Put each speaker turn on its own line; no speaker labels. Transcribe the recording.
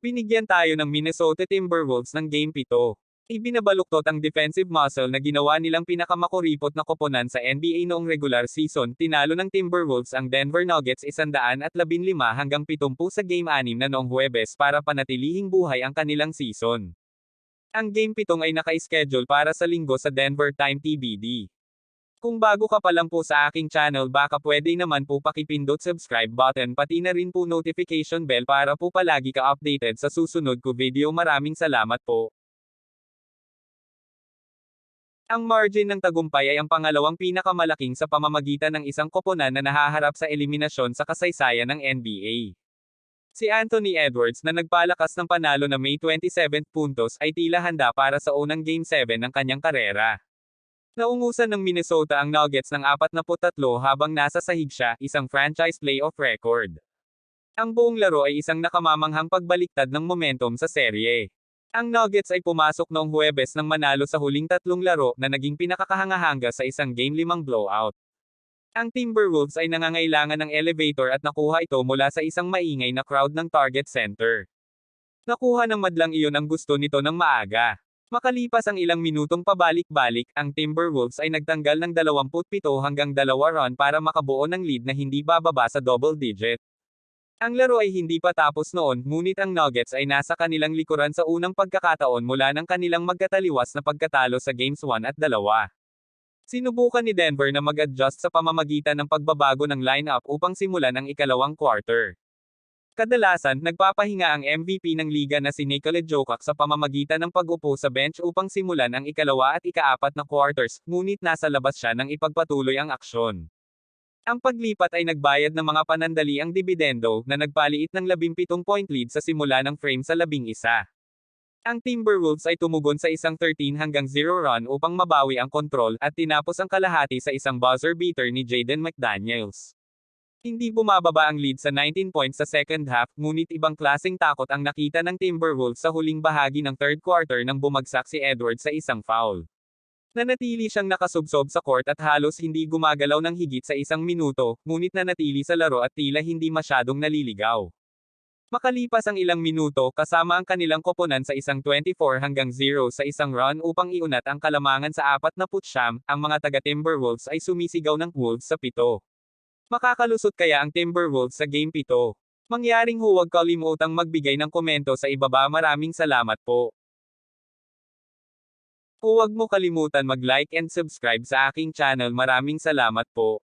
Binigyan tayo ng Minnesota Timberwolves ng Game 7. Ibinabaluktot ang defensive muscle na ginawa nilang pinakamakuripot na koponan sa NBA noong regular season. Tinalo ng Timberwolves ang Denver Nuggets 115 hanggang 70 sa Game 6 na noong Huwebes para panatilihing buhay ang kanilang season. Ang Game 7 ay naka-schedule para sa Linggo sa Denver time TBD. Kung bago ka pa lang po sa aking channel, baka pwede naman po pakipindot subscribe button pati na rin po notification bell para po palagi ka updated sa susunod ko video. Maraming salamat po. Ang margin ng tagumpay ay ang pangalawang pinakamalaking sa pamamagitan ng isang koponan na nahaharap sa eliminasyon sa kasaysayan ng NBA. Si Anthony Edwards na nagpalakas ng panalo na May 27 puntos ay tila handa para sa unang Game 7 ng kanyang karera. Naungusan ng Minnesota ang Nuggets ng 43 habang nasa sahig siya, isang franchise playoff record. Ang buong laro ay isang nakamamanghang pagbaliktad ng momentum sa serye. Ang Nuggets ay pumasok noong Huwebes nang manalo sa huling 3 laro na naging pinakakahanga-hanga sa isang Game 5 blowout. Ang Timberwolves ay nangangailangan ng elevator at nakuha ito mula sa isang maingay na crowd ng Target Center. Nakuha ng madlang iyon ang gusto nito ng maaga. Makalipas ang ilang minutong pabalik-balik, ang Timberwolves ay nagtanggal ng 27 hanggang 2 run para makabuo ng lead na hindi bababa sa double digit. Ang laro ay hindi pa tapos noon, ngunit ang Nuggets ay nasa kanilang likuran sa unang pagkakataon mula ng kanilang magkataliwas na pagkatalo sa Games 1 at 2. Sinubukan ni Denver na mag-adjust sa pamamagitan ng pagbabago ng lineup upang simulan ang ikalawang quarter. Kadalasan, nagpapahinga ang MVP ng liga na si Nikola Jokic sa pamamagitan ng pag-upo sa bench upang simulan ang ikalawa at ika-4 na quarters, ngunit nasa labas siya nang ipagpatuloy ang aksyon. Ang paglipat ay nagbayad ng mga panandaliang dibidendo na nagpaliit ng 17-point lead sa simula ng frame sa 11. Ang Timberwolves ay tumugon sa isang 13-0 run upang mabawi ang kontrol at tinapos ang kalahati sa isang buzzer beater ni Jaden McDaniels. Hindi bumababa ang lead sa 19 points sa second half, ngunit ibang klaseng takot ang nakita ng Timberwolves sa huling bahagi ng third quarter nang bumagsak si Edwards sa isang foul. Nanatili siyang nakasubsob sa court at halos hindi gumagalaw ng higit sa 1 minuto, ngunit nanatili sa laro at tila hindi masyadong naliligaw. Makalipas ang ilang minuto, kasama ang kanilang koponan sa isang 24-0 sa isang run upang iunat ang kalamangan sa 49, ang mga taga-Timberwolves ay sumisigaw ng Wolves sa 7. Makakalusot kaya ang Timberwolves sa Game 7? Mangyaring huwag kalimutang magbigay ng komento sa ibaba. Maraming salamat po. Huwag mo kalimutan mag-like and subscribe sa aking channel. Maraming salamat po.